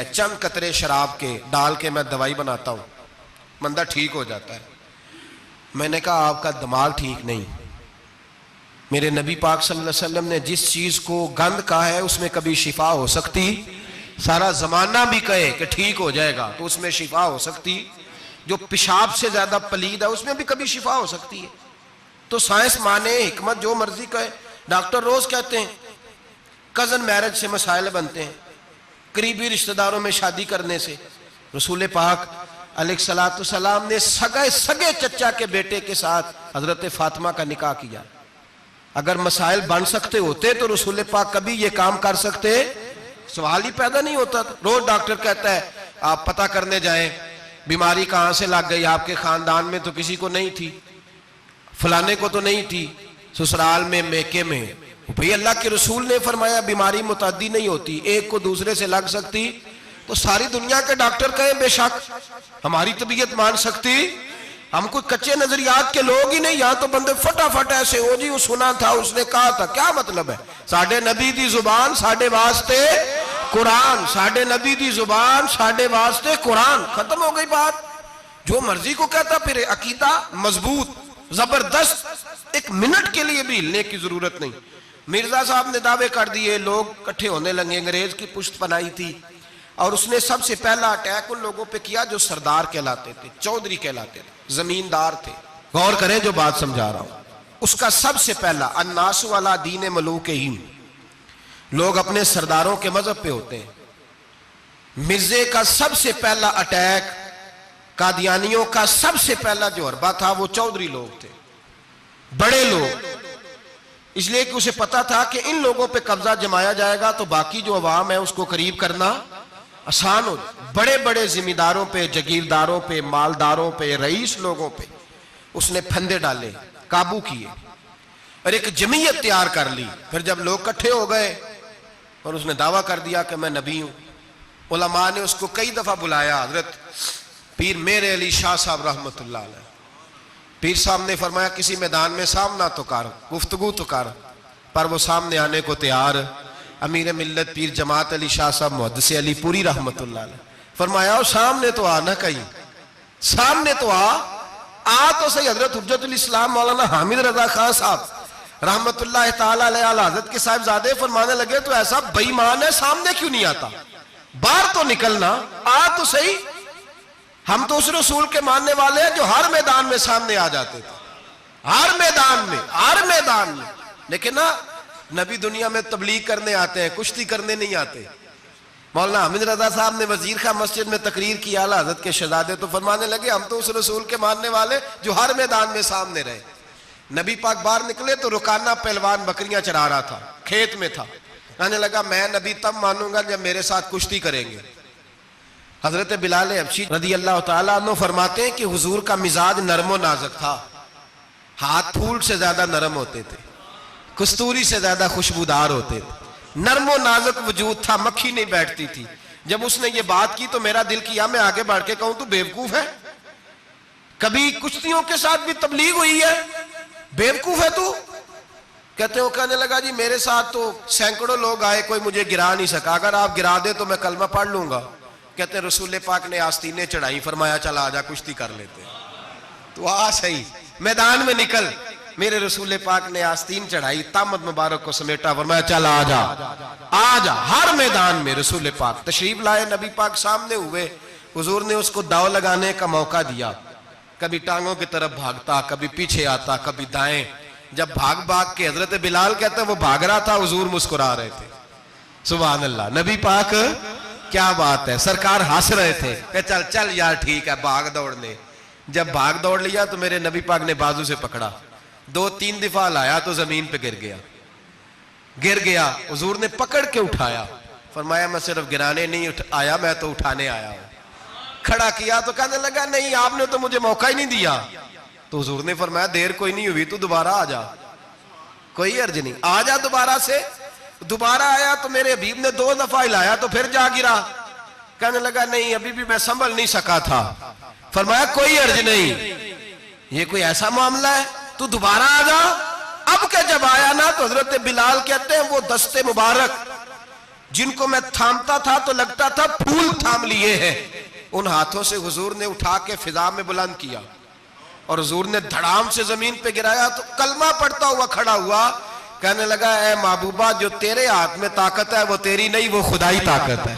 चंद कतरे शराब के डाल के मैं दवाई बनाता हूँ, बंदा ठीक हो जाता है। मैंने कहा आपका दिमाग ठीक नहीं। मेरे नबी पाक सल्लल्लाहु अलैहि वसल्लम ने जिस चीज को गंद कहा है उसमें कभी शिफा हो सकती, सारा जमाना भी कहे कि ठीक हो जाएगा तो उसमें शिफा हो सकती। जो पेशाब से ज्यादा पलीद है उसमें भी कभी शिफा हो सकती है। तो साइंस माने, हिकमत जो मर्जी कहे। डॉक्टर रोज कहते हैं कजन मैरिज से मसाइल बनते हैं, करीबी रिश्तेदारों में शादी करने से। रसूल पाक अलैहिस्सलाम ने सगे चचा के बेटे के साथ हजरत फातिमा का निकाह किया। अगर मसाइल बन सकते होते तो रसूल पाक कभी ये काम कर सकते, सवाल ही पैदा नहीं होता। रोज डॉक्टर कहता है आप पता करने जाएं, बीमारी कहां से लग गई, आपके खानदान में तो किसी को नहीं थी, फलाने को तो नहीं थी, ससुराल में मेके में। भाई अल्लाह के रसूल ने फरमाया बीमारी मुतादी नहीं होती, एक को दूसरे से लग सकती। तो सारी दुनिया के डॉक्टर कहें बेशक हमारी तबीयत मान सकती, हम कोई कच्चे नजरियात के लोग ही नहीं। यहाँ तो बंदे फटाफट ऐसे हो जी वो सुना था उसने कहा था, क्या मतलब है? साडे नबी दी जुबान साडे वास्ते कुरान, साडे नबी दी जुबान साडे वास्ते कुरान, खत्म हो गई बात। जो मर्जी को कहता फिर अकीदा मजबूत जबरदस्त, एक मिनट के लिए भी हिलने की जरूरत नहीं। मिर्जा साहब ने दावे कर दिए, लोग इकट्ठे होने लगे, अंग्रेज की पुश्त बनाई थी और उसने सबसे पहला अटैक उन लोगों पे किया जो सरदार कहलाते थे, चौधरी कहलाते थे, जमींदार थे। गौर करें जो बात समझा रहा हूं। उसका सबसे पहला अन्नासु वाला दीन मलूक ही, लोग अपने सरदारों के मजहब पे होते हैं। मिर्जे का सबसे पहला अटैक, कादियानियों का सबसे पहला जो हरबा था वो चौधरी लोग थे, बड़े लोग। इसलिए कि उसे पता था कि इन लोगों पे कब्जा जमाया जाएगा तो बाकी जो अवाम है उसको करीब करना आसान हो। बड़े बड़े जिम्मेदारों पे, जगीरदारों पे, मालदारों पे, रईस लोगों पे उसने फंदे डाले, काबू किए और एक जमीयत तैयार कर ली। फिर जब लोग इकट्ठे हो गए और उसने दावा कर दिया कि मैं नबी हूं, उलमा ने उसको कई दफा बुलाया। हजरत पीर मेरे अली शाह साहब रहमतुल्लाह अलैह, पीर साहब ने फरमाया किसी मैदान में सामना तो कर, गुफ्तगू तो कर, पर वो सामने आने को तैयार। अमीर मिल्लत पीर जमात अली शाह साहब मुहद्दिस अली पूरी रहमतुल्लाह अलैह फरमाया सामने तो आ, ना कहीं सामने तो आ तो सही। हजरत हुज्जतुल इस्लाम मौलाना हामिद रजा खान साहब रहमतुल्लाह ताला अलैह आला हज़रत के साहिबजादे फरमाने लगे तो ऐसा बेईमान है, सामने क्यों नहीं आता, बाहर तो निकलना, आ तो सही। हम तो उस रसूल के मानने वाले हैं जो हर मैदान में सामने आ जाते थे, हर मैदान में, हर मैदान में। लेकिन ना नबी दुनिया में तबलीग करने आते हैं, कुश्ती करने नहीं आते। मौलाना हामिद रजा साहब ने वजीर खां मस्जिद में तकरीर की, आला हज़रत के शहजादे तो फरमाने लगे हम तो उस रसूल के मानने वाले जो हर मैदान में सामने रहे। नबी पाक बाहर निकले तो रुकाना पहलवान बकरियां चरा रहा था, खेत में था। कहने लगा मैं नबी तब मानूंगा जब मेरे साथ कुश्ती करेंगे। हजरत बिलाल हबशी रदी अल्लाह तआला अन्हु फरमाते हैं कि हुजूर का मिजाज नरमो नाजुक था, हाथ फूल से ज्यादा नरम होते थे, कस्तूरी से ज्यादा खुशबूदार होते थे, नरमो नाजुक वजूद था, मक्खी नहीं बैठती थी। जब उसने ये बात की तो मेरा दिल किया मैं आगे बढ़ के कहूं तू बेवकूफ है, कभी कुश्तियों के साथ भी तबलीग हुई है, बेवकूफ है तू। कहते हो, कहने लगा जी मेरे साथ तो सैकड़ों लोग आए, कोई मुझे गिरा नहीं सका, अगर आप गिरा दे तो मैं कलमा पढ़ लूंगा। कहते रसूल पाक ने आस्तीनें चढ़ाई, फरमाया चल आजा कुश्ती कर लेते। तो आ सही मैदान में निकल, मेरे रसूल पाक ने आस्तीन चढ़ाई, तामद मुबारक को समेटा, फरमाया चल आजा आजा। हर मैदान में रसूल पाक तशरीफ लाए, नबी पाक सामने हुए, हुजूर ने उसको दाव लगाने का मौका दिया। कभी टांगों की तरफ भागता, कभी पीछे आता, कभी दाएं। जब भाग भाग के हजरत बिलाल कहते वो भाग रहा था, हुजूर मुस्कुरा रहे थे। सुभान अल्लाह, नबी पाक क्या बात है, सरकार हंस रहे थे कि चल चल यार ठीक है भाग दौड़ ले। जब भाग दौड़ लिया तो मेरे नबी पाक ने बाजू से पकड़ा, 2-3 दफा लाया तो जमीन पे गिर गया। हुजूर ने पकड़ के उठाया, फरमाया मैं सिर्फ गिराने नहीं आया, मैं तो उठाने आया हूं। खड़ा किया तो कहने लगा नहीं आपने तो मुझे मौका ही नहीं दिया। तो हुजूर ने फरमाया देर कोई नहीं हुई, तू दोबारा आ जा, कोई अर्ज नहीं, आ जा दोबारा से। दोबारा आया तो मेरे हबीब ने 2 दफा हिलाया तो फिर जा गिरा। कहने लगा नहीं अभी भी मैं संभल नहीं सका था। फरमाया कोई अर्ज नहीं, ये कोई ऐसा मामला है, तू दोबारा आ जा। अब क्या जब आया ना तो हजरत बिलाल कहते हैं वो दस्ते मुबारक जिनको मैं थामता था तो लगता था फूल थाम लिए हैं। उन हाथों से हुजूर ने उठा के फिजा में बुलंद किया और हुजूर ने धड़ाम से जमीन पे गिराया तो कलमा पढ़ता हुआ खड़ा हुआ, कहने लगा, ए महबूबा, जो तेरे हाथ में ताकत है वो तेरी नहीं, वो खुदाई ताकत है,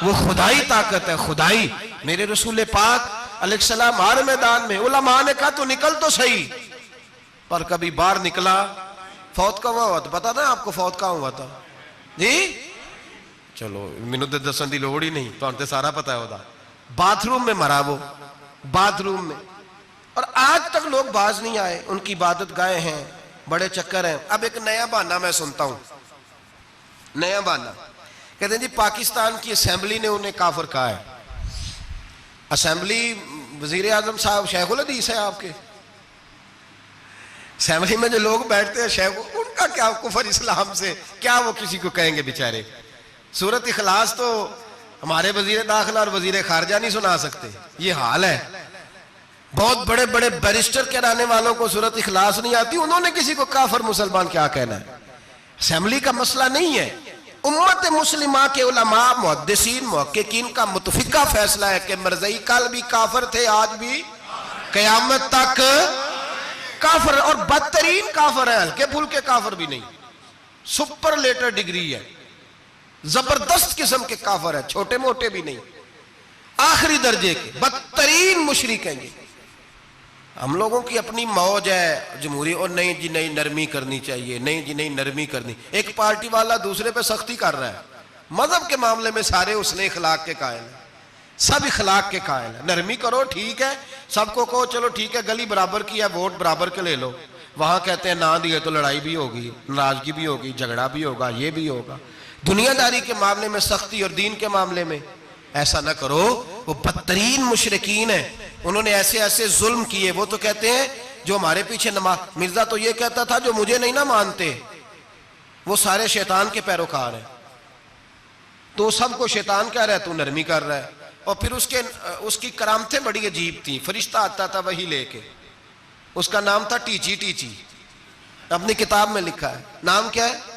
वो खुदाई ताकत है, खुदाई। मेरे रसूल पाक अलैहिस्सलाम हर मैदान में, उलमा ने कहा तो निकल तो सही, पर कभी बाहर निकला, फौत का हुआ तो पता था आपको, फौत कहाँ हुआ था जी? चलो मैनू तो दसन की लोड़ ही नहीं, तो सारा पता है होता। बाथरूम में मरा वो, बाथरूम में, और आज तक लोग बाज नहीं आए। उनकी इबादत गाहे हैं, बड़े चक्कर हैं। अब एक नया बहाना मैं सुनता हूं, नया बहाना, कहते हैं जी पाकिस्तान की असेंबली ने उन्हें काफिर कहा है। असेंबली, वजीर आजम साहब शेखुल हदीस है आपके, असेंबली में जो लोग बैठते हैं शेख, उनका क्या कुफर इस्लाम से, क्या वो किसी को कहेंगे बेचारे। सूरत इखलास तो हमारे वजीर दाखिला और वजीर खारजा नहीं सुना सकते, ये हाल है। बहुत बड़े बड़े बैरिस्टर कहलाने वालों को सूरत इखलास नहीं आती, उन्होंने किसी को काफिर मुसलमान क्या कहना है। असेंबली का मसला नहीं है, उम्मत मुस्लिमा के उलमा, मुहद्दिसीन, मुहक्किकीन का मुतफिका फैसला है कि मरज़ई कल भी काफिर थे, आज भी कयामत तक काफिर, और बदतरीन काफिर है, हल्के फुल्के काफिर भी नहीं, सुपरलेटर डिग्री है, जबरदस्त किस्म के काफिर है, छोटे मोटे भी नहीं, आखिरी दर्जे के बदतरीन मुशरिक हैं। हम लोगों की अपनी मौज है जमहूरी, और नहीं जी नहीं नरमी करनी चाहिए, नहीं जी नहीं नरमी करनी। एक पार्टी वाला दूसरे पे सख्ती कर रहा है, मजहब के मामले में सारे उसने इखलाक के कायल है, सब इखलाक के कायल है। नरमी करो ठीक है, सबको कहो चलो ठीक है, गली बराबर की है, वोट बराबर के ले लो। वहां कहते हैं ना दिए तो लड़ाई भी होगी, नाराजगी भी होगी, झगड़ा भी होगा, ये भी होगा। दुनियादारी के मामले में सख्ती और दीन के मामले में ऐसा ना करो। वो बदतरीन मुशरिकीन है, उन्होंने ऐसे ऐसे जुल्म किए। वो तो कहते हैं जो हमारे पीछे नमाज, मिर्जा तो ये कहता था जो मुझे नहीं ना मानते वो सारे शैतान के पैरोकार हैं, तो सबको शैतान कह रहा है, तू नरमी कर रहा है। और फिर उसकी करामतें बड़ी अजीब थी। फरिश्ता आता था वही लेके, उसका नाम था टीची टीची, अपनी किताब में लिखा है। नाम क्या है?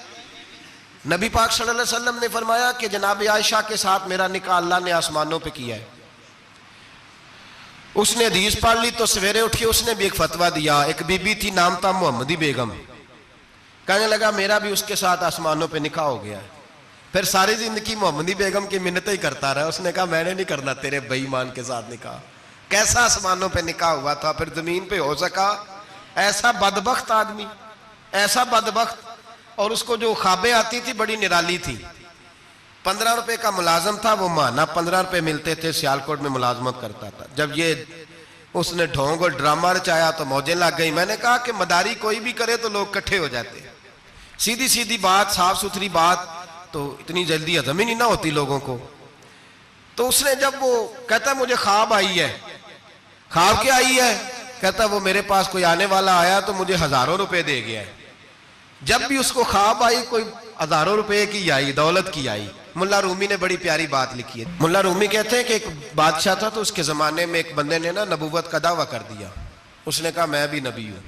नबी पाक सल्लल्लाहु अलैहि वसल्लम ने फरमाया कि जनाब आयशा के साथ मेरा निकाह अल्लाह ने आसमानों पे किया है। उसने हदीस पढ़ ली तो सवेरे उठ के उसने भी एक फतवा दिया। एक बीबी थी, नाम था मोहम्मदी बेगम, कहने लगा मेरा भी उसके साथ आसमानों पे निकाह हो गया है। फिर सारी जिंदगी मोहम्मदी बेगम की मिन्नतें ही करता रहा। उसने कहा मैंने नहीं करना तेरे बेईमान के साथ निकाह। कैसा आसमानों पे निकाह हुआ था, फिर जमीन पे हो सका। ऐसा बदबख्त आदमी, ऐसा बदबख्त। और उसको जो ख्वाबें आती थी बड़ी निराली थी। 15 रुपए का मुलाजम था, वो माना 15 रुपए मिलते थे, सियालकोट में मुलाजमत करता था। जब ये उसने ढोंग और ड्रामा रचाया तो मौजें लग गई। मैंने कहा कि मदारी कोई भी करे तो लोग इकट्ठे हो जाते, सीधी सीधी बात, साफ सुथरी बात, तो इतनी जल्दी हजम ही नहीं ना होती लोगों को। तो उसने जब वो कहता मुझे ख्वाब आई है, ख्वाब क्या आई है? कहता वो मेरे पास कोई आने वाला आया तो मुझे हजारों रुपए दे गया है। जब भी उसको ख्वाब आई कोई हजारों रुपए की आई, दौलत की आई। मुल्ला रूमी ने बड़ी प्यारी बात लिखी है। मुल्ला रूमी कहते हैं कि एक बादशाह था तो उसके जमाने में एक बंदे ने ना नबूवत का दावा कर दिया। उसने कहा मैं भी नबी हूं,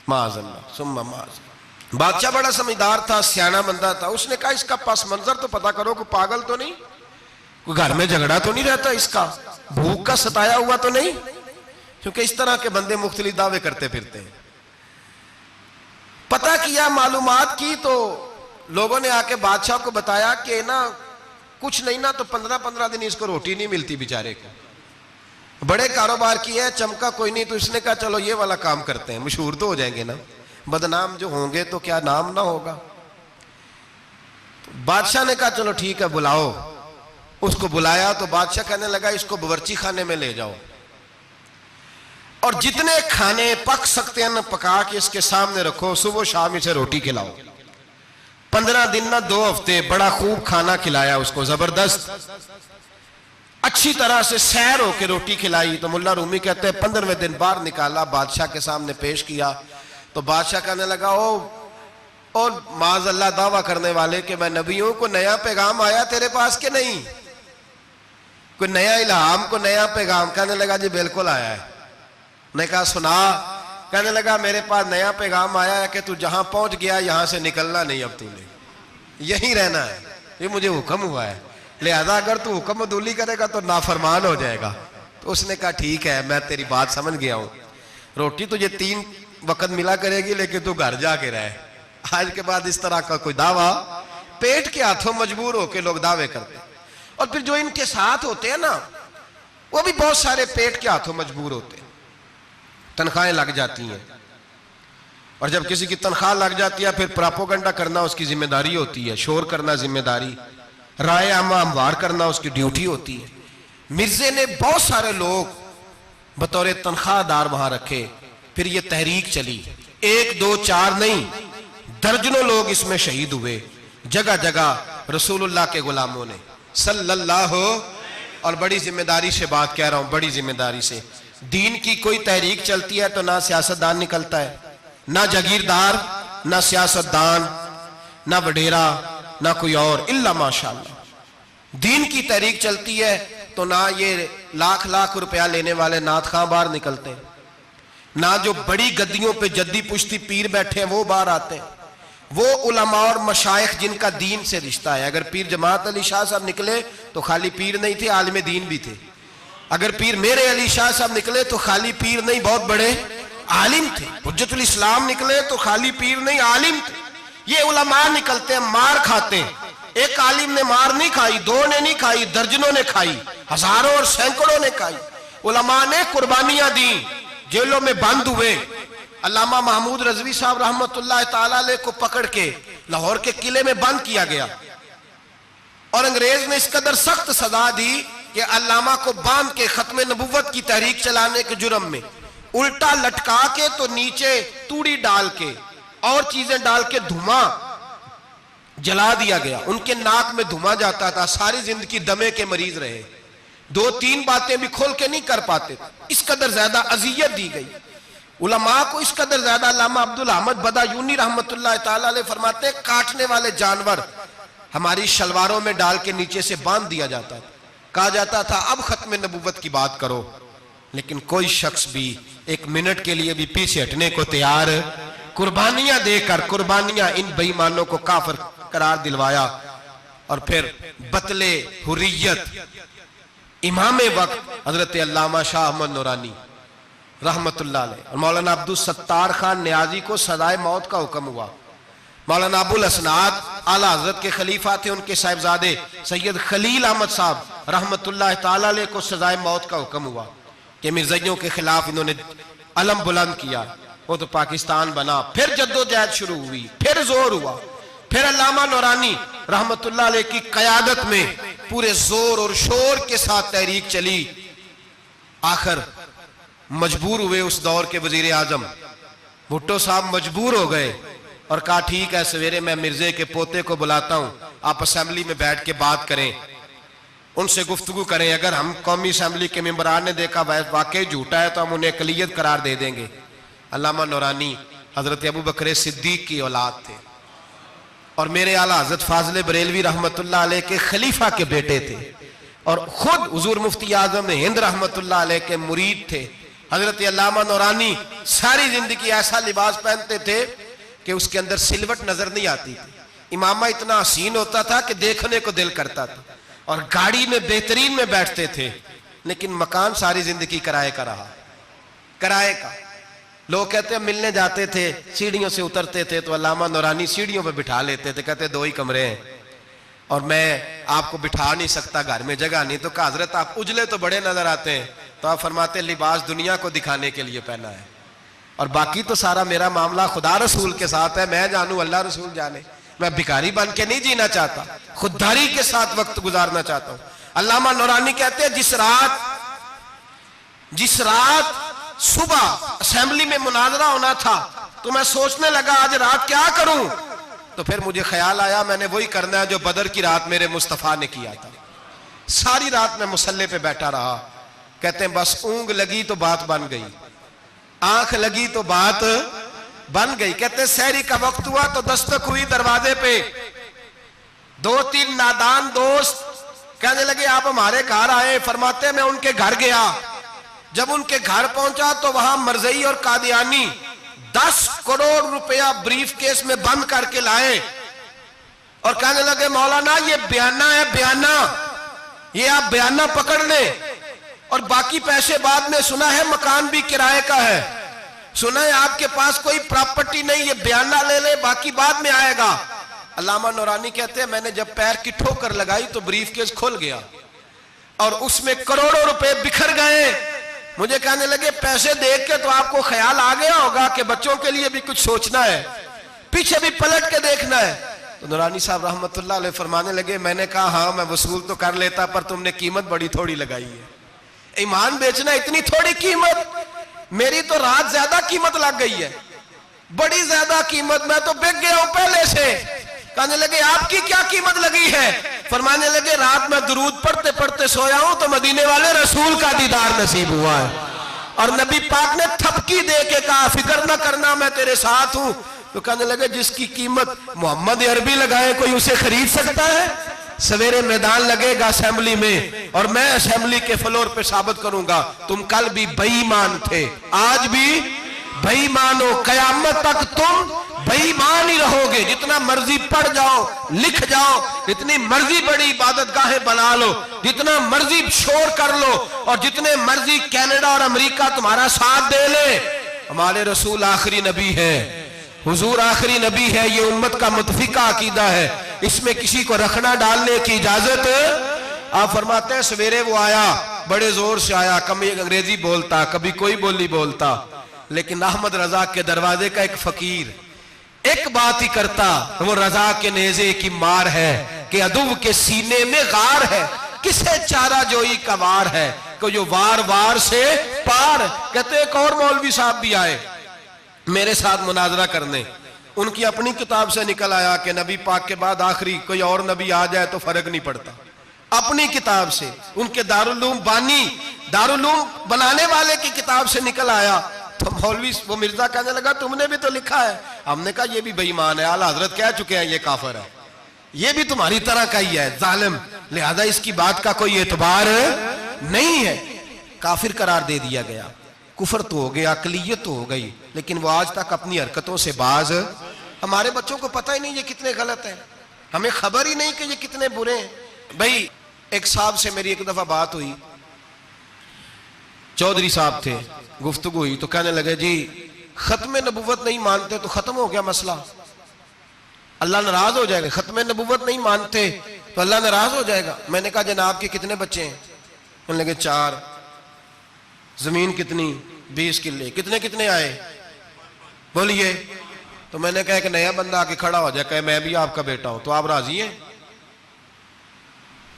माअज़ल्लाह सुम्मा माअज़ल्लाह। बादशाह बड़ा समझदार था, सियाना बंदा था। उसने कहा इसका पस मंजर तो पता करो, कोई पागल तो नहीं, कोई घर में झगड़ा तो नहीं रहता, इसका भूख का सताया हुआ तो नहीं, क्योंकि इस तरह के बंदे मुख्तलिफ दावे करते फिरते हैं। पता किया, मालूमात की, तो लोगों ने आके बादशाह को बताया कि ना कुछ नहीं ना तो 15-15 दिन इसको रोटी नहीं मिलती बेचारे को। बड़े कारोबार किए हैं, चमका कोई नहीं। तो इसने कहा चलो ये वाला काम करते हैं, मशहूर तो हो जाएंगे ना, बदनाम जो होंगे तो क्या नाम ना होगा। तो बादशाह ने कहा चलो ठीक है बुलाओ। उसको बुलाया तो बादशाह कहने लगा इसको बावर्ची खाने में ले जाओ और जितने खाने पक सकते हैं ना पका के इसके सामने रखो, सुबह शाम इसे रोटी खिलाओ। 15 दिन ना 2 हफ्ते बड़ा खूब खाना खिलाया उसको, जबरदस्त अच्छी तरह से सैर होके रोटी खिलाई। तो मुल्ला रूमी कहते हैं 15वें दिन बाहर निकाला, बादशाह के सामने पेश किया। तो बादशाह कहने लगा ओ माज़अल्लाह दावा करने वाले कि मैं नबी हूं, को नया पैगाम आया तेरे पास के नहीं, कोई नया इल्हाम, को नया पैगाम? कहने लगा जी बिल्कुल आया है। ने कहा सुना। कहने लगा मेरे पास नया पैगाम आया है कि तू जहां पहुंच गया यहां से निकलना नहीं, अब तूने यहीं रहना है। ये मुझे हुक्म हुआ है, लिहाजा अगर तू हुक्म अदूली करेगा तो नाफरमान हो जाएगा। तो उसने कहा ठीक है, मैं तेरी बात समझ गया हूं, रोटी तुझे 3 वक्त मिला करेगी, लेकिन तू घर जाके रहे। आज के बाद इस तरह का कोई दावा, पेट के हाथों मजबूर होकर लोग दावे करते। और फिर जो इनके साथ होते हैं ना, वो भी बहुत सारे पेट के हाथों मजबूर होते हैं, तनख्वाहें लग जाती हैं, और जब किसी की तनख्वाह लग जाती है फिर प्रोपेगेंडा करना उसकी जिम्मेदारी होती है, शोर करना जिम्मेदारी, राय आमा हमवार करना उसकी ड्यूटी होती है। मिर्जे ने बहुत सारे लोग बतौर तनख्वाहदार वहां रखे, फिर ये तहरीक चली, 1 2 4 नहीं, दर्जनों लोग इसमें शहीद हुए, जगह जगह रसूलुल्लाह के गुलामों ने सल्लल्लाहु। और बड़ी जिम्मेदारी से बात कह रहा हूं, बड़ी जिम्मेदारी से, दीन की कोई तहरीक चलती है तो ना सियासतदान निकलता है, ना जागीरदार, ना सियासतदान, ना वडेरा, ना कोई और, इल्ला माशाअल्लाह। दीन की तहरीक चलती है तो ना ये लाख लाख रुपया लेने वाले नात खां बाहर निकलते हैं, ना जो बड़ी गद्दियों पे जद्दी पुश्ती पीर बैठे हैं वो बाहर आते हैं, वो उलमा और मशाइख जिनका दीन से रिश्ता है। अगर पीर जमात अली शाह साहब निकले तो खाली पीर नहीं थे, आलिम दीन भी थे। अगर पीर मेरे अली शाह साहब निकले तो खाली पीर नहीं, बहुत बड़े आलिम थे। हुज्जतुल इस्लाम निकले तो खाली पीर नहीं, आलिम थे। ये उलमा निकलते हैं, मार खाते हैं। एक आलिम ने मार नहीं खाई, 2 ने नहीं खाई, दर्जनों ने खाई, हजारों और सैकड़ों ने खाई। उलमा ने कुर्बानियां दी, जेलों में बंद हुए। अल्लामा महमूद रजवी साहब रहमतुल्लाह ताला अलैह को पकड़ के लाहौर के किले में बंद किया गया, और अंग्रेज ने इस कदर सख्त सजा दी कि अल्लामा को बांध के खत्म नबुव्वत की तहरीक चलाने के जुर्म में उल्टा लटका के, तो नीचे तूड़ी डाल के और चीजें डाल के धुआं जला दिया गया। उनके नाक में धुआं जाता था, सारी जिंदगी दमे के मरीज रहे, 2-3 बातें भी खोल के नहीं कर पाते। इस कदर ज्यादा अजियत दी गई उलमा को, इस कदर ज्यादा। अल्लामा अब्दुल अहमद बदायूनी रहमतुल्लाह ताला अलैह फरमाते हैं, काटने वाले जानवर हमारी शलवारों में डाल के नीचे से बांध दिया जाता था। कहा जाता था अब खत्म नबुव्वत की बात करो, लेकिन कोई शख्स भी 1 मिनट के लिए भी पीछे हटने को तैयार, कुर्बानियां देकर, कुर्बानियां इन बेईमानों को काफिर करार दिलवाया। और फिर बतले हुर्रियत इमाम वक्त हजरत अल्लामा शाह अहमद नूरानी रहमतुल्लाह अलैह और मौलाना अब्दुल सत्तार खान नियाजी को सजाए मौत का हुक्म हुआ। मौलाना अबुल असनाद आला हजरत के खलीफा थे, उनके साहिबजादे सैयद खलील अहमद साहब रहमतुल्लाह ताला अलैह को सजाए मौत का हुक्म हुआ कि मिर्ज़ाइयों के खिलाफ इन्होंने अलम बुलंद किया, वो तो पाकिस्तान बना। फिर जद्दोजहद शुरू हुई, फिर जोर हुआ, फिर अल्लामा नूरानी रहमतुल्लाह अलैह की क़यादत में पूरे जोर और शोर के साथ तहरीक चली। आखिर मजबूर हुए उस दौर के वजीर आजम भुट्टो साहब मजबूर हो गए और कहा ठीक है, सवेरे मैं मिर्जे के पोते को बुलाता हूं, आप असेंबली में बैठ के बात करें, उनसे गुफ्तगू करें। अगर हम कौमी असेंबली के मेंबरान ने देखा वाकई झूठा है तो हम उन्हें अकलियत करार दे देंगे। अल्लामा नूरानी हजरत अबू बकर सिद्दीक की औलाद थे और मेरे आला हजरत फाजिल बरेलवी रहमतुल्लाह अलैह के खलीफा के बेटे थे, और खुद हुजूर मुफ्ती आजम हिंद रहमतुल्लाह अलैह के मुरीद थे। हजरत अल्लामा नूरानी सारी जिंदगी ऐसा लिबास पहनते थे कि उसके अंदर सिलवट नजर नहीं आती थी। इमामा इतना हसीन होता था कि देखने को दिल करता था, और गाड़ी में बेहतरीन में बैठते थे, लेकिन मकान सारी जिंदगी किराए का रहा, किराए का। लोग कहते हैं मिलने जाते थे, सीढ़ियों से उतरते थे तो अल्लामा नूरानी सीढ़ियों पे बिठा लेते थे, कहते 2 ही कमरे हैं और मैं आपको बिठा नहीं सकता, घर में जगह नहीं। तो कहा हजरत आप उजले तो बड़े नजर आते हैं, तो आप फरमाते लिबास दुनिया को दिखाने के लिए पहना है, और बाकी तो सारा मेरा मामला खुदा रसूल के साथ है, मैं जानू अल्लाह रसूल जाने। मैं भिखारी बन के नहीं जीना चाहता, खुददारी के साथ वक्त गुजारना चाहता हूं। अल्लामा नूरानी कहते हैं जिस रात सुबह असेंबली में मुनाजरा होना था तो मैं सोचने लगा आज रात क्या करूं, तो फिर मुझे ख्याल आया मैंने वही करना है जो बदर की रात मेरे मुस्तफा ने किया था। सारी रात मैं मुसल्ले पे बैठा रहा। कहते हैं बस ऊंग लगी तो बात बन गई, आंख लगी तो बात बन गई। कहते सहरी का वक्त हुआ तो दस्तक हुई दरवाजे पे, 2-3 नादान दोस्त कहने लगे आप हमारे घर आए। फरमाते मैं उनके घर गया, जब उनके घर पहुंचा तो वहां मरज़ई और कादियानी 10 करोड़ रुपया ब्रीफ केस में बंद करके लाए। और कहने लगे मौलाना ये बयाना है, बयाना, ये आप बयाना पकड़ लें और बाकी पैसे बाद में। सुना है मकान भी किराए का है, सुना है आपके पास कोई प्रॉपर्टी नहीं, ये बयाना ले ले, बाकी बाद में आएगा। अल्लामा नूरानी कहते हैं मैंने जब पैर की ठोकर लगाई तो ब्रीफकेस खुल गया और उसमें करोड़ों रुपए बिखर गए। मुझे कहने लगे पैसे देख के तो आपको ख्याल आ गया होगा कि बच्चों के लिए भी कुछ सोचना है, पीछे भी पलट के देखना है। तो नूरानी साहब रहमतुल्लाह अलैह फरमाने लगे मैंने कहा हाँ मैं वसूल तो कर लेता, पर तुमने कीमत बड़ी थोड़ी लगाई है। ईमान बेचना इतनी थोड़ी कीमत, मेरी तो रात ज्यादा कीमत लग गई है, बड़ी ज्यादा कीमत, मैं तो बिक गया हूं पहले से। कहने लगे आपकी क्या कीमत लगी है? फरमाने लगे रात में दुरूद पढ़ते पढ़ते सोया हूं तो मदीने वाले रसूल का दीदार नसीब हुआ है और नबी पाक ने थपकी दे के कहा फिक्र न करना मैं तेरे साथ हूं। तो कहने लगे जिसकी कीमत मोहम्मद अरबी लगाए कोई उसे खरीद सकता है? सवेरे मैदान लगेगा असेंबली में और मैं असेंबली के फ्लोर पे साबित करूंगा तुम कल भी बेईमान थे, आज भी बेईमान हो, कयामत तक तुम बेईमान ही रहोगे। जितना मर्जी पढ़ जाओ, लिख जाओ, जितनी मर्जी बड़ी इबादत गाहें बना लो, जितना मर्जी शोर कर लो और जितने मर्जी कनाडा और अमेरिका तुम्हारा साथ दे ले, हमारे रसूल आखिरी नबी है, हुजूर आखिरी नबी है। ये उम्मत का मुतफिका अकीदा है, इसमें किसी को रखना डालने की इजाजत। आप फरमाते हैं सवेरे वो आया, बड़े जोर से आया, कभी अंग्रेजी बोलता कभी कोई बोली बोलता, लेकिन अहमद रजा के दरवाजे का एक फकीर एक बात ही करता, वो रजा के नेजे की मार है कि अदुव के सीने में गार है, किसे चारा जोई का वार है कि जो वार वार से पार। कहते एक और मौलवी साहब भी आए मेरे साथ मुनाजरा करने, उनकी अपनी किताब से निकल आया कि नबी पाक के बाद आखिरी कोई और नबी आ जाए तो फर्क नहीं पड़ता। अपनी किताब से, उनके दारुलूम बानी, दारुलूम बनाने वाले की किताब से निकल आया। तो मौलवी वो मिर्जा कहने लगा तुमने भी तो लिखा है। हमने कहा ये भी बेईमान है, आला हजरत कह चुके हैं ये काफिर है, ये भी तुम्हारी तरह का ही है जालिम, लिहाजा इसकी बात का कोई एतबार नहीं है। काफिर करार दे दिया गया, कुफर तो हो गया, अकलियत तो हो गई, लेकिन वो आज तक अपनी हरकतों से बाज। हमारे बच्चों को पता ही नहीं ये कितने गलत है, हमें खबर ही नहीं कि ये कितने बुरे हैं। भाई एक साहब से मेरी एक दफा बात हुई, चौधरी साहब थे, गुफ्तगू हुई तो कहने लगे जी खत्म नबुव्वत नहीं मानते तो खत्म हो गया मसला, अल्लाह नाराज हो जाएगा। खत्म नबुव्वत नहीं मानते तो अल्लाह नाराज हो जाएगा। मैंने कहा जनाब के कितने बच्चे हैं? कहने लगे 4। जमीन कितनी? 20 किले। कितने कितने आए बोलिए? तो मैंने कहा एक नया बंदा आके खड़ा हो जाए कहे मैं भी आपका बेटा हूं, तो आप राजी हैं?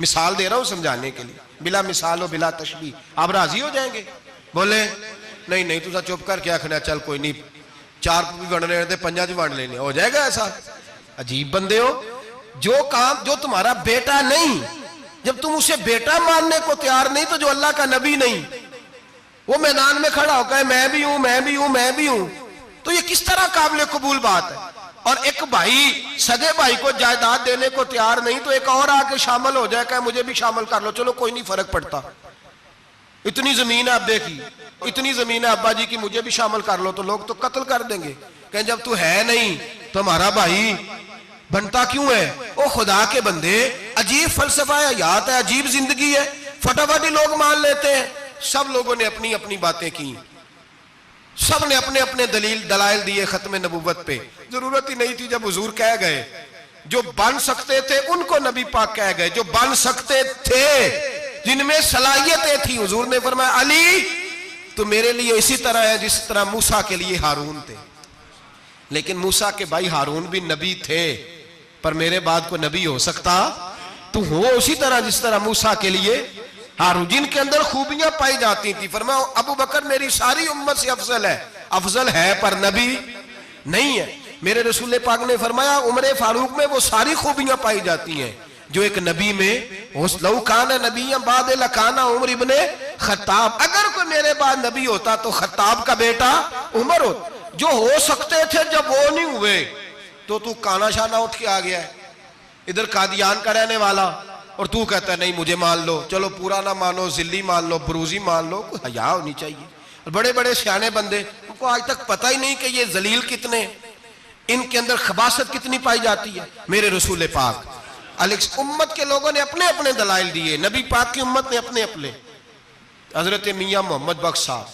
मिसाल दे रहा हूं समझाने के लिए, बिला मिसाल हो बिला तशबीह, आप राजी हो जाएंगे? बोले नहीं नहीं तुझा चुप कर क्या आखना, चल कोई नहीं 4 भी वंड लेने 5 वंड लेने, हो जाएगा ऐसा। अजीब बंदे हो, जो काम जो तुम्हारा बेटा नहीं, जब तुम उसे बेटा मानने को तैयार नहीं, तो जो अल्लाह का नबी नहीं वो मैदान में खड़ा होकर मैं भी हूं मैं भी हूं मैं भी हूं, तो ये किस तरह काबिल कबूल बात है। और एक भाई सगे भाई को जायदाद देने को तैयार नहीं, तो एक और आके शामिल हो जाए कहे मुझे भी शामिल कर लो, चलो कोई नहीं फर्क पड़ता, इतनी जमीन है अब्बे की, इतनी जमीन है अब्बा जी की, मुझे भी शामिल कर लो, तो लोग तो कत्ल कर देंगे। कहें जब तू है नहीं तो हमारा भाई बनता क्यों है? ओ खुदा के बंदे, अजीब फलसफा है, याद है, अजीब जिंदगी है, फटाफट ही लोग मान लेते हैं। सब लोगों ने अपनी अपनी बातें की, सब ने अपने अपने दलाइल दिए खत्म नबुव्वत पे। जरूरत ही नहीं थी, जब हुजूर कह गए, जो बन सकते थे उनको नबी पाक कह गए, जो बन सकते थे, जिनमें सलाहियतें थी, हुजूर ने फरमाया अली तो मेरे लिए इसी तरह है जिस तरह मूसा के लिए हारून थे। लेकिन मूसा के भाई हारून भी नबी थे, पर मेरे बाद को नबी हो सकता तू हो उसी तरह जिस तरह मूसा के लिए हारून, जिनके अंदर खूबियां पाई जाती थी। फरमाया अबू बकर मेरी सारी उम्मत से अफजल है पर नबी नहीं है। मेरे रसूल पाक ने फरमाया उमर फारूक में वो सारी खूबियां पाई जाती हैं जो एक नबी में हो। लौकाना नबी बाद लकाना उमर इब्ने खत्ताब, अगर कोई मेरे बाद नबी होता तो खत्ताब का बेटा उमर हो। जो हो सकते थे जब वो नहीं हुए, तो तू काना शाना उठ के आ गया है, इधर कादियान का रहने वाला, और तू कहता है नहीं मुझे मान लो, चलो पूरा ना मानो, जिल्ली मान लो, बुरूजी मान लो, कोई हया होनी चाहिए। और बड़े बड़े सियाने बंदे, उनको आज तक पता ही नहीं कि ये जलील कितने। इनके अंदर खबासत कितनी पाई जाती है। मेरे रसूल पाक उम्मत के लोगों ने अपने अपने दलाइल दिए, नबी पाक की उम्मत ने अपने अपने। हजरत मियां मोहम्मद बख्श साहब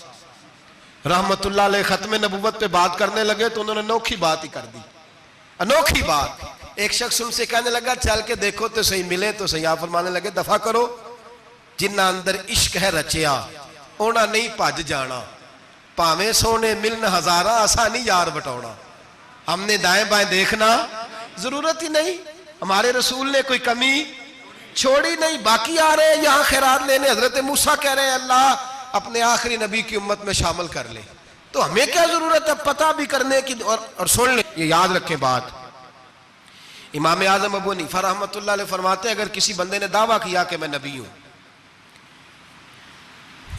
रहमतुल्लाह अलैह खत्म नबुव्वत पे बात करने लगे तो उन्होंने अनोखी बात ही कर दी, अनोखी बात। एक शख्स उनसे कहने लगा चल के देखो तो सही, मिले तो सही। आप फरमाने लगे दफा करो, जिन्ना अंदर इश्क है रचिया ओना नहीं भज जाना, भावे सोने मिलन हजारा असा नहीं यार बटौना। हमने दाएं बाएं देखना जरूरत ही नहीं, हमारे रसूल ने कोई कमी छोड़ी नहीं। बाकी आ रहे हैं यहां खैरात लेने, हजरत मूसा कह रहे हैं अल्लाह अपने आखिरी नबी की उम्मत में शामिल कर ले, तो हमें क्या जरूरत है पता भी करने की। और सुन ले, ये याद रखें बात, इमाम आजम अबू हनीफा रहमतुल्लाह अलैह फरमाते हैं अगर किसी बंदे ने दावा किया कि मैं नबी हूं,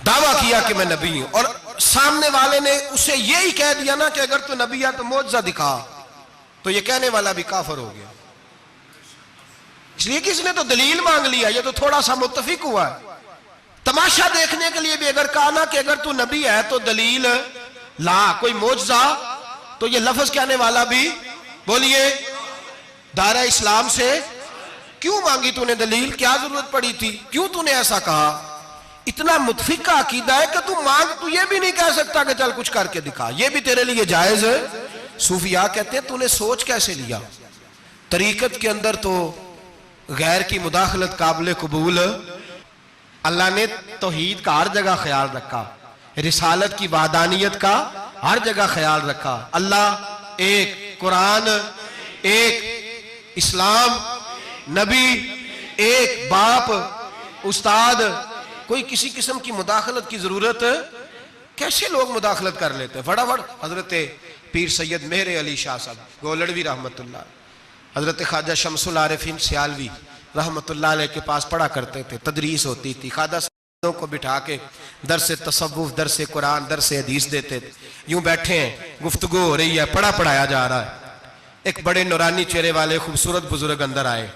दावा किया कि मैं नबी हूं, और सामने वाले ने उसे यही कह दिया ना कि अगर तू नबी है तो मौजज़ा दिखा, तो ये कहने वाला भी काफिर हो गया। इसलिए कि इसने तो दलील मांग लिया, ये तो थोड़ा सा मुत्तफिक हुआ है। तमाशा देखने के लिए भी अगर कहा ना कि अगर तू नबी है तो दलील ला, कोई मौजज़ा, तो ये लफ्ज कहने वाला भी बोलिए दायरा इस्लाम से क्यों मांगी तूने दलील, क्या जरूरत पड़ी थी, क्यों तूने ऐसा कहा। इतना मुतफिक का अकीदा है कि तू मांग, तू ये भी नहीं कह सकता कि चल कुछ करके दिखा, ये भी तेरे लिए जायज है। सूफिया कहते हैं तूने सोच कैसे लिया, तरीकत के अंदर तो गैर की मुदाखलत काबिल कबूल। अल्लाह ने तौहीद का हर जगह ख्याल रखा, रिसालत की वादानियत का हर जगह ख्याल रखा। अल्लाह एक, कुरान एक, इस्लाम, नबी एक, बाप, उस्ताद, कोई किसी किस्म की मुदाखलत की जरूरत, कैसे लोग मुदाखलत कर लेते हैं फटाफट। हजरत पीर सैयद मेहर अली शाह साहब गोलड़वी रहमतुल्लाह, हजरत ख्वाजा शमसुल आरिफीन सियालवी रहमतुल्लाह अलैह के पास पढ़ा करते थे, तदरीस होती थी। ख्वाजा को बिठा के दरसे तसव्वुफ, दरसे कुरान, दरसे हदीस देते थे। यूं बैठे हैं, गुफ्तगू हो रही है, पढ़ाया जा रहा है। एक बड़े नूरानी चेहरे वाले खूबसूरत बुजुर्ग अंदर आए,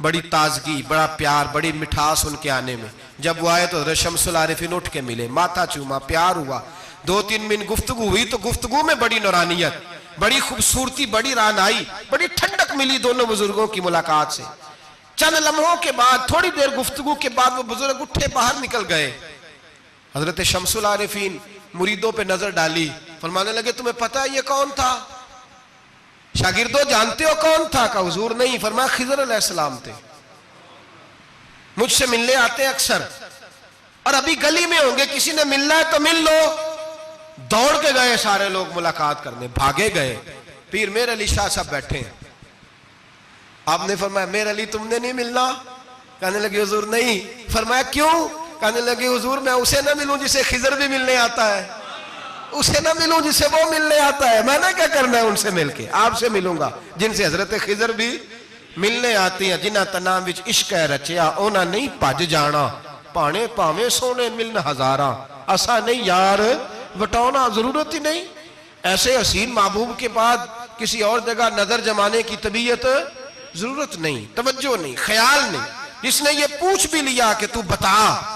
बड़ी ताजगी, बड़ा प्यार, बड़ी मिठास उनके आने में। जब वो आए तो हज़रत शमसुल आरिफीन उठ के मिले, माथा चूमा, प्यार हुआ, 2-3 मिनट गुफ्तगू हुई, तो गुफ्तगू में बड़ी नूरानियत, बड़ी खूबसूरती, बड़ी रानाई, बड़ी ठंडक मिली दोनों बुजुर्गों की मुलाकात से। चंद लम्हों के बाद, थोड़ी देर गुफ्तगू के बाद वो बुजुर्ग उठे बाहर निकल गए। हजरत शमसुल आरिफीन मुरीदों पे नजर डाली, फरमाने लगे तुम्हें पता है ये कौन था, शागिर्दों जानते हो कौन था? का हुजूर नहीं। फरमाया खिज़र अलैहिस्सलाम थे, मुझसे मिलने आते हैं अक्सर, और अभी गली में होंगे, किसी ने मिलना है तो मिल लो। दौड़ के गए सारे लोग मुलाकात करने, भागे गए। पीर मेहर अली शाह साहब बैठे हैं। आपने फरमाया मेहर अली तुमने नहीं मिलना? कहने लगे हुजूर नहीं। फरमाया क्यों? कहने लगे हुजूर मैं उसे ना मिलूं जिसे खिज़र भी मिलने आता है, उसे ना मिलूं जिसे वो मिलने आता है। मैंने क्या करना है उनसे मिलके? आपसे मिलूंगा जिनसे हजरत खिज़र भी मिलने आती हैं। जिन्हां तनाम विच इश्क है रचिया ओना नहीं भज जाना, भाणे भावे सोने मिलन हजारा, असा नहीं यार बटौना, जरूरत ही नहीं। ऐसे हसीन महबूब के बाद किसी और जगह नजर जमाने की तबीयत जरूरत नहीं, तवज्जो नहीं, ख्याल नहीं। जिसने ये पूछ भी लिया कि तू बता,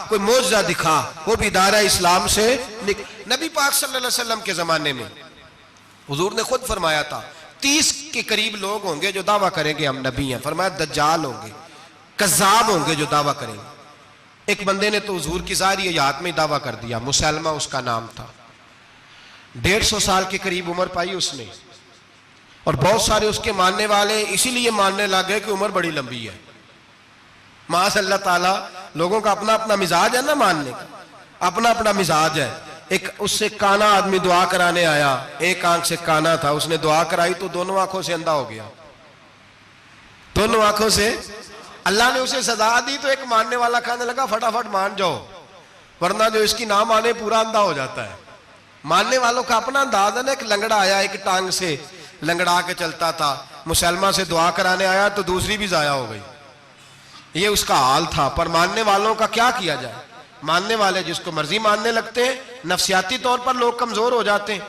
कोई मौजज़ा दिखा, वो भी दायरा इस्लाम से नबी पाक सल्लल्लाहु अलैहि वसल्लम के जमाने में हुजूर ने खुद फरमाया था 30 के करीब लोग होंगे जो दावा करेंगे हम नबी हैं। फरमाया दज्जाल होंगे, कज़्ज़ाब होंगे जो दावा करेंगे। एक बंदे ने तो हुजूर की ज़ाहिर हयात में दावा कर दिया, मुसलमा उसका नाम था। 150 साल के करीब उम्र पाई उसने, और बहुत सारे उसके मानने वाले इसीलिए मानने लग गए कि उम्र बड़ी लंबी है। माशाअल्लाह ताला, लोगों का अपना अपना मिजाज है ना, मानने का अपना अपना मिजाज है। एक उससे काना आदमी दुआ कराने आया, एक आंख से काना था, उसने दुआ कराई तो दोनों आंखों से अंधा हो गया, दोनों आंखों से। अल्लाह ने उसे सजा दी तो एक मानने वाला कहने लगा फटाफट मान जाओ, वरना जो इसकी ना माने पूरा अंधा हो जाता है। मानने वालों का अपना अंदाज है ना। एक लंगड़ा आया, एक टांग से लंगड़ा के चलता था, मुसलमान से दुआ कराने आया तो दूसरी भी जाया हो गई। ये उसका हाल था। पर मानने वालों का क्या किया जाए, मानने वाले जिसको मर्जी मानने लगते हैं, नफसियाती तौर पर लोग कमजोर हो जाते हैं।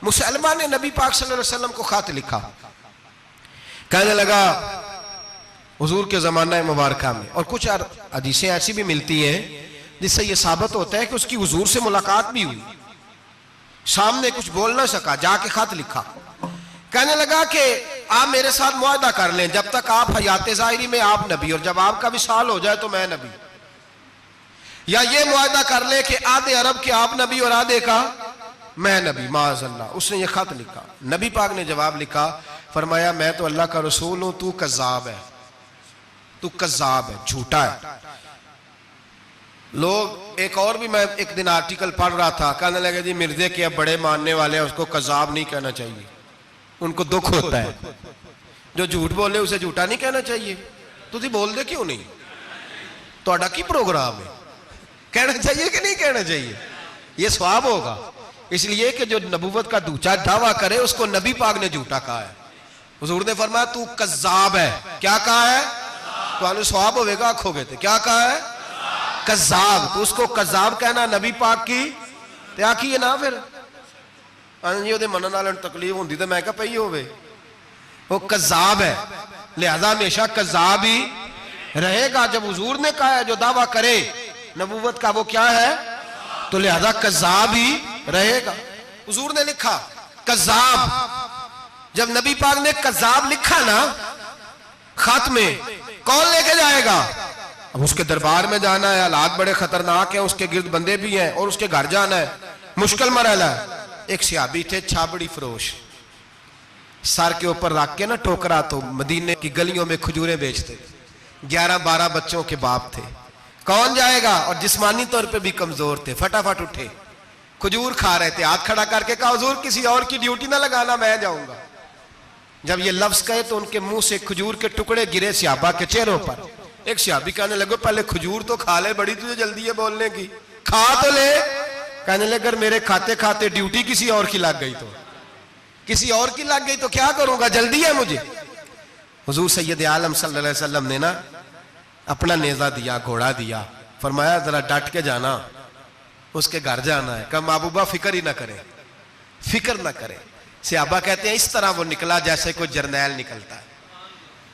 मुसलमान ने नबी पाक सल्लल्लाहु अलैहि वसल्लम को खत लिखा, कहने लगा हुजूर के जमाना मुबारका में, और कुछ हदीसें ऐसी भी मिलती हैं जिससे यह साबित होता है कि उसकी हुजूर से मुलाकात भी हुई, सामने कुछ बोल ना सका, जाके खत लिखा कहने लगा कि आप मेरे साथ मुआहदा कर लें, जब तक आप हयात ज़ाहिरी में आप नबी, और जब आपका विसाल हो जाए तो मैं नबी, या ये मुआहदा कर ले कि आधे अरब के आप नबी और आधे का मैं नबी। माअज़ल्लाह। उसने ये खत लिखा। नबी पाक ने जवाब लिखा, फरमाया मैं तो अल्लाह का रसूल हूं, तू कज़्ज़ाब है, तू कज़्ज़ाब है, झूठा है। लोग एक और भी, मैं एक दिन आर्टिकल पढ़ रहा था, कहने लगे जी मिर्जे के अब बड़े मानने वाले हैं, उसको कज़्ज़ाब नहीं कहना चाहिए, उनको दुख होता है। जो झूठ बोले उसे झूठा नहीं कहना चाहिए। तुझे बोल दे क्यों नहीं? तो की प्रोग्राम है, कहना चाहिए कि नहीं कहना चाहिए? यह सवाब होगा। इसलिए कि जो नबूवत का दूसरा दावा करे उसको नबी पाक ने झूठा कहा है। हुजूर ने फरमाया तू कज़्ज़ाब है। क्या कहा है? तो सवाब होगा, आखोगे तो क्या कहा है? कज़्ज़ाब। तो उसको कज़्ज़ाब कहना नबी पाक की त्या की है ना। फिर जी मनन वाले तकलीफ होंगी तो मैं क्या पई होवे, वो कज़्ज़ाब है, लिहाजा हमेशा कज़्ज़ाब ही रहेगा। जब हुजूर ने कहा है जो दावा करे नबूवत का वो क्या है, तो लिहाजा कज़्ज़ाब ही रहेगा। हुजूर ने लिखा कज़्ज़ाब। जब नबी पाक ने कज़्ज़ाब लिखा ना खत में, कौन लेके जाएगा? अब उसके दरबार में जाना है, हालात बड़े खतरनाक हैं, उसके गिर्द बंदे भी हैं और उसके घर जाना है, मुश्किल मरहला है। एक सहाबी थे छाबड़ी फरोश, सर के ऊपर रख के ना टोकरा, तो मदीने की गलियों में खजूरें बेचते, 11-12 बच्चों के बाप थे। कौन जाएगा? और जिस्मानी तौर पे भी कमजोर थे, फटाफट उठे, खजूर खा रहे थे, हाथ खड़ा करके कहा हुजूर किसी और की ड्यूटी ना लगाना, मैं जाऊंगा। जब ये लफ्ज कहे तो उनके मुंह से खजूर के टुकड़े गिरे सहाबा के चेहरों पर। एक सहाबी कहने लगे पहले खजूर तो खा ले, बड़ी तुझे जल्दी है बोलने की, खा तो ले। कहने लगे अगर मेरे खाते खाते ड्यूटी किसी और की लग गई तो, किसी और की लग गई तो क्या करूंगा, जल्दी है मुझे। हुजूर सैयद आलम सल्लल्लाहु अलैहि वसल्लम ने ना अपना नेजा दिया, घोड़ा दिया, फरमाया जरा डट के जाना, उसके घर जाना है। कहा महबूबा फिक्र ही ना करे, फिक्र ना करे। सहाबा कहते हैं इस तरह वो निकला जैसे कोई जर्नैल निकलता है,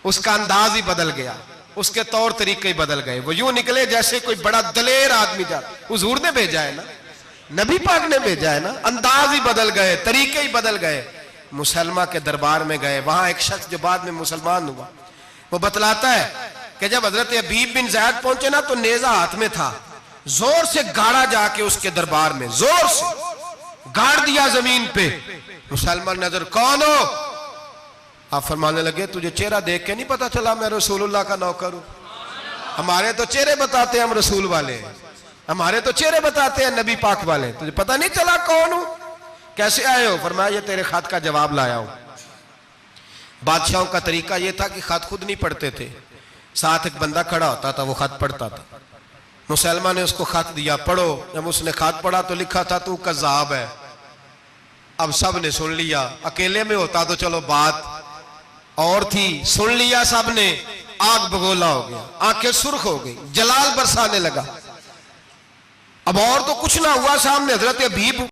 उसका अंदाज ही बदल गया, उसके तौर तरीके ही बदल गए। वो यूं निकले जैसे कोई बड़ा दलेर आदमी जाता। हुजूर ने भेजा है ना, नबी पाक ने भेजा है ना, अंदाज ही बदल गए, तरीके ही बदल गए। मुसलमा के दरबार में गए, वहां एक शख्स जो बाद में मुसलमान हुआ, वो बतलाता है कि जब हजरत अबीब बिन ज़ैद पहुंचे ना तो नेजा हाथ में था, जोर से गाड़ा जाके उसके दरबार में, जोर से गाड़ दिया जमीन पे। मुसलमान नजर, कौन हो? आप फरमाने लगे तुझे चेहरा देख के नहीं पता चला मैं रसूलुल्लाह का नौकर हूं? हमारे तो चेहरे बताते हैं हम रसूल वाले, हमारे तो चेहरे बताते हैं नबी पाक वाले, तुझे पता नहीं चला कौन हूं? कैसे आए हो? फरमाया ये तेरे खत का जवाब लाया हूं। बादशाहों का तरीका यह था कि खत खुद नहीं पढ़ते थे, साथ एक बंदा खड़ा होता था, वो खत पढ़ता था। मुसलमान ने उसको खत दिया, पढ़ो। जब उसने खत पढ़ा तो लिखा था तू कज़्ज़ाब है। अब सब ने सुन लिया, अकेले में होता तो चलो बात और थी, सुन लिया सब ने, आग बगोला हो गया, आंखें सुर्ख हो गई, जलाल बरसाने लगा। अब और तो कुछ ना हुआ, सामने हजरत अबीब